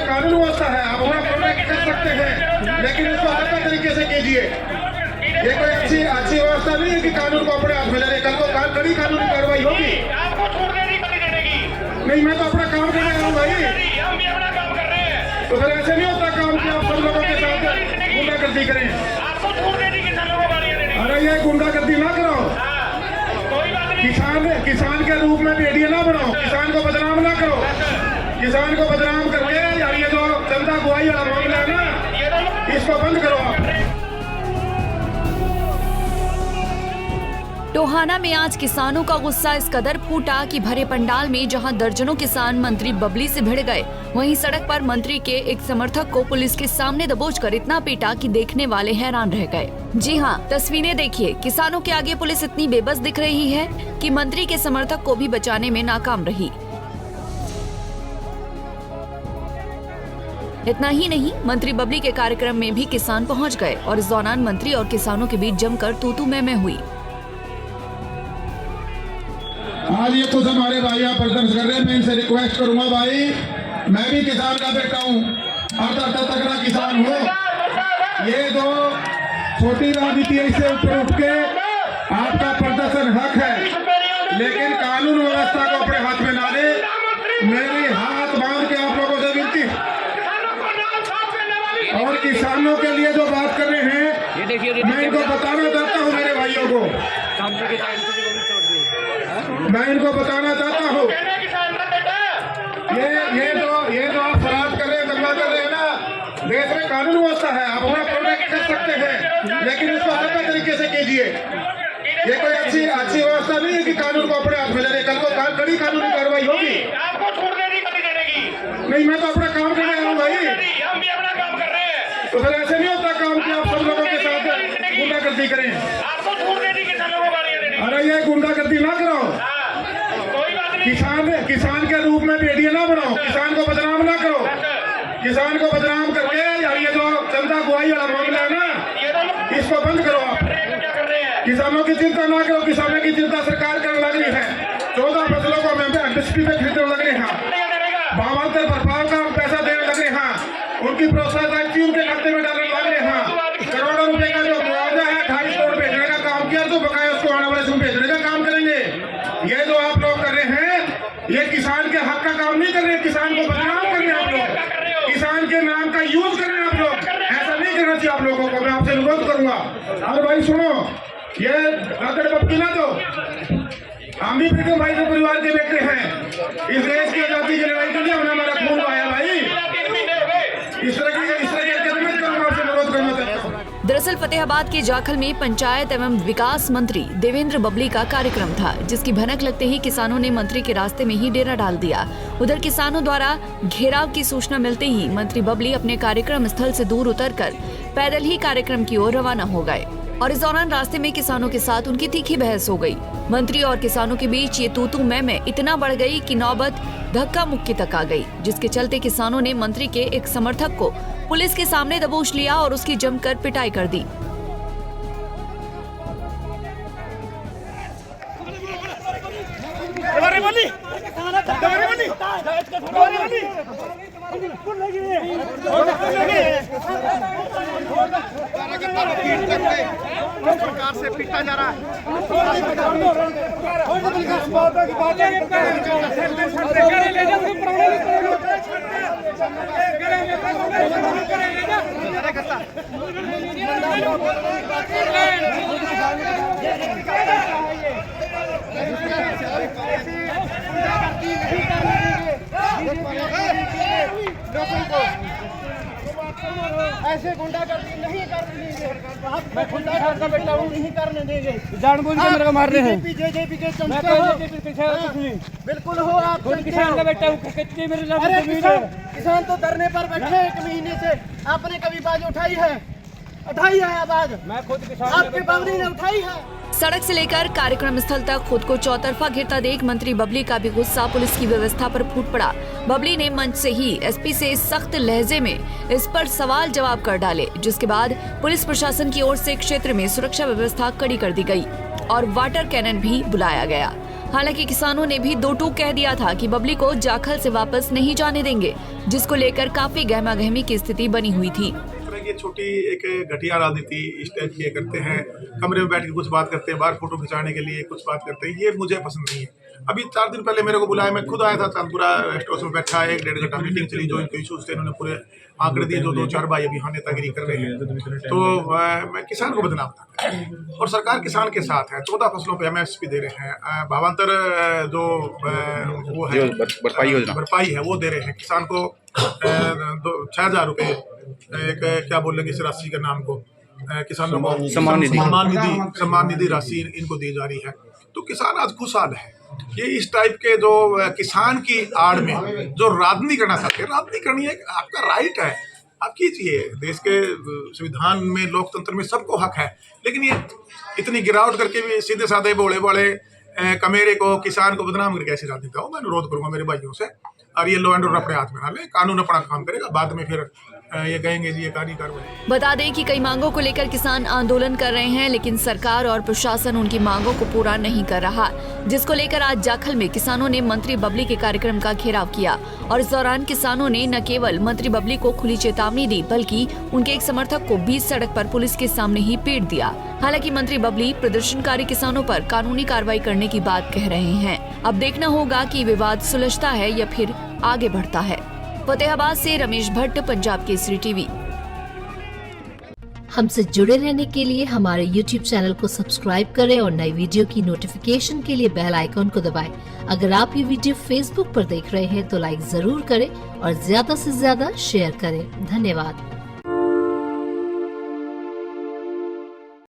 कानून व्यवस्था है, आप अपना प्रोटेक्ट कर सकते हैं, लेकिन इसको हल्का तरीके से कीजिए। ये कोई अच्छी व्यवस्था नहीं है कि कानून को अपने हाथ में ले रहे। कल को कड़ी कानूनी कार्रवाई होगी। आपको छोड़ देनी कभी देनेगी नहीं, मैं तो अपना काम कर रहा हूँ भाई। हम भी अपना काम कर रहे हैं। तो फिर ऐसे नहीं होता काम कि आप सब लोगों के साथ गुंडागर्दी करें। आपको छोड़ देनी किसानों को गालियां देने। अरे ये गुंडागर्दी ना कराओ। कोई बात नहीं। किसान के रूप में वीडियो ना बनाओ, किसान को बदनाम ना करो। किसान को बदनाम करके यार ये जो चंदा गुआई वाला मामला है ना, इसको बंद करो आप। टोहाना में आज किसानों का गुस्सा इस कदर फूटा कि भरे पंडाल में जहां दर्जनों किसान मंत्री बबली से भिड़ गए, वहीं सड़क पर मंत्री के एक समर्थक को पुलिस के सामने दबोचकर इतना पीटा कि देखने वाले हैरान रह गए। जी हां, तस्वीरें देखिए। किसानों के आगे पुलिस इतनी बेबस दिख रही है कि मंत्री के समर्थक को भी बचाने में नाकाम रही। इतना ही नहीं, मंत्री बबली के कार्यक्रम में भी किसान पहुंच गए और इस दौरान मंत्री और किसानों के बीच जमकर तू-तू मैं हुई। आज ये कुछ हमारे भाई यहाँ प्रदर्शन कर रहे हैं, मैं इनसे रिक्वेस्ट करूंगा भाई, मैं भी किसान का बेटा हूँ, अर्धा तगड़ा किसान हूँ। ये जो छोटी राजनीति है इससे ऊपर उठ के आपका प्रदर्शन हक है, लेकिन कानून व्यवस्था को अपने हाथ में ना ले। मेरी हाथ बांध के आप लोगों से विनती, और किसानों के लिए जो बात कर रहे हैं, मैं इनको बताना चाहता हूँ मेरे भाइयों को, मैं इनको बताना चाहता हूँ, ये जो आप फराज कर रहे हैं, दंगा कर रहे हैं ना, देश में कानून व्यवस्था है, आप अपना प्रोटेक्ट कर सकते हैं, लेकिन इसको हल्का तरीके से कीजिए। ये कोई अच्छी व्यवस्था नहीं है कि कानून को अपने हाथ में ले रहे। कल को कड़ी कानूनी कार्रवाई होगी। आपको छोड़ देनी कभी देनेगी। नहीं, मैं तो अपना काम कर रहा हूँ भाई। हम भी अपना काम कर रहे हैं। तो फिर ऐसे नहीं होता काम कि आप सब लोगों के साथ गुंडागर्दी करें। आपको छोड़ देनी किसानों को गालियां देने। अरे ये गुंडागर्दी ना कराओ। कोई बात नहीं। किसान के रूप में वीडियो ना बनाओ, किसान को बदनाम ना करो। किसान को बदनाम करके यार ये जो चंदा गुआई वाला मामला है ना, इसको बंद करो आप। किसानों की चिंता ना करो, किसानों की चिंता सरकार करने लग रही है। 14 फसलों को एमएसपी पे खरीदने लग रहे हैं, भावांतर भरपाई का पैसा देने लग रहे हैं, उनकी प्रोत्साहन उनके खाते में डालने लग रहे हैं। करोड़ों रुपए का जो मुआवजा है 2.5 करोड़ भेजने का काम किया, तो बकाया उसको आने वाले समय भेजने का काम करेंगे। ये जो आप लोग कर रहे हैं, ये किसान के हक का काम नहीं कर रहे, किसान को बदनाम कर रहे हैं आप लोग, किसान के नाम का यूज कर रहे हैं आप लोग। ऐसा नहीं करना चाहिए आप लोगों को, मैं आपसे अनुरोध करूंगा। अरे भाई सुनो, ये रगड़ बपकी ना दो, हम भी प्रीतम भाई के परिवार के बेटे हैं। इस देश की आजादी की लड़ाई के लिए हमने हमारा खून बहाया भाई। इस तरह के कदम करूंगा, आपसे अनुरोध करना चाहता हूँ। दरअसल फतेहाबाद के जाखल में पंचायत एवं विकास मंत्री देवेंद्र बबली का कार्यक्रम था, जिसकी भनक लगते ही किसानों ने मंत्री के रास्ते में ही डेरा डाल दिया। उधर किसानों द्वारा घेराव की सूचना मिलते ही मंत्री बबली अपने कार्यक्रम स्थल से दूर उतरकर पैदल ही कार्यक्रम की ओर रवाना हो गए और इस दौरान रास्ते में किसानों के साथ उनकी तीखी बहस हो गई। मंत्री और किसानों के बीच ये तू-तू मैं इतना बढ़ गई कि नौबत धक्का मुक्की तक आ गई, जिसके चलते किसानों ने मंत्री के एक समर्थक को पुलिस के सामने दबोच लिया और उसकी जमकर पिटाई कर दी। सरकार से पीटा जा रहा है। ऐसे गुंडागर्दी नहीं करने देंगे। मैं गुंडागर्दी का बेटा हूँ, नहीं करने देंगे। जानबूझ के मेरे को मार रहे हैं। बीजेपी के चमचे हो। बिल्कुल हो आप। किसान का बेटा हूँ, कच्ची मेरे साथ जमीन है। किसान तो धरने पर बैठे 1 महीने से। आपने कभी बाज उठाई है आवाज? मैं खुद किसान, आपके बबली ने उठाई है। सड़क से लेकर कार्यक्रम स्थल तक खुद को चौतरफा घिरता देख मंत्री बबली का भी गुस्सा पुलिस की व्यवस्था पर फूट पड़ा। बबली ने मंच से ही एसपी से सख्त लहजे में इस पर सवाल जवाब कर डाले, जिसके बाद पुलिस प्रशासन की ओर से क्षेत्र में सुरक्षा व्यवस्था कड़ी कर दी गई और वाटर कैनन भी बुलाया गया। हालांकि किसानों ने भी दो टूक कह दिया था कि बबली को जाखल से वापस नहीं जाने देंगे, जिसको लेकर काफी गहमागहमी की स्थिति बनी हुई थी। ये छोटी एक घटिया राजनीति इस टाइप की करते हैं, कमरे में बैठ के कुछ बात करते हैं, बाहर फोटो खिंचाने के लिए कुछ बात करते हैं, ये मुझे पसंद नहीं है। अभी 4 दिन पहले मेरे को बुलाया, मैं खुद आया था, चांदपुरा रेस्ट हाउस में बैठा, 1-1.5 घंटा मीटिंग चली, जो इनको इशूज थे इन्होंने पूरे आंकड़े दिए, जो 2-4 भाई अभी यहाँ नेतागिरी कर रहे हैं। तो मैं किसान को बदनाम था और सरकार किसान के साथ है। 14 फसलों पे MSP दे रहे हैं, भावांतर जो वो है भरपाई है वो दे रहे हैं किसान को, 6,000 रुपये एक क्या बोलेंगे इस राशि के नाम को, किसानों को सम्मान निधि राशि इनको दी जा रही है। तो किसान आज खुशहाल है। ये इस टाइप के जो किसान की आड़ में जो राजनीति करना चाहते हैं, राजनीति करनी है आपका राइट है, आप कीजिए। देश के संविधान में लोकतंत्र में सबको हक है, लेकिन ये इतनी गिरावट करके भी सीधे साधे बोले बड़े कमेरे को, किसान को बदनाम करके ऐसी राजनीति हो। मैं अनुरोध करूंगा मेरे भाइयों से, और ये लॉ एंड ऑर्डर अपने हाथ में ना ले, कानून अपना काम करेगा, बाद में फिर ये कहेंगे जी ये कार्रवाई। बता दें कि कई मांगों को लेकर किसान आंदोलन कर रहे हैं, लेकिन सरकार और प्रशासन उनकी मांगों को पूरा नहीं कर रहा, जिसको लेकर आज जाखल में किसानों ने मंत्री बबली के कार्यक्रम का घेराव किया। और इस दौरान किसानों ने न केवल मंत्री बबली को खुली चेतावनी दी, बल्कि उनके एक समर्थक को बीच सड़क पर पुलिस के सामने ही पीट दिया। हालांकि मंत्री बबली प्रदर्शनकारी किसानों पर कानूनी कार्रवाई करने की बात कह रहे हैं। अब देखना होगा कि विवाद सुलझता है या फिर आगे बढ़ता है। फतेहाबाद से रमेश भट्ट, पंजाब केसरी टीवी। हमसे जुड़े रहने के लिए हमारे YouTube चैनल को सब्सक्राइब करें और नई वीडियो की नोटिफिकेशन के लिए बेल आइकॉन को दबाएं। अगर आप ये वीडियो Facebook पर देख रहे हैं तो लाइक जरूर करें और ज्यादा से ज्यादा शेयर करें। धन्यवाद।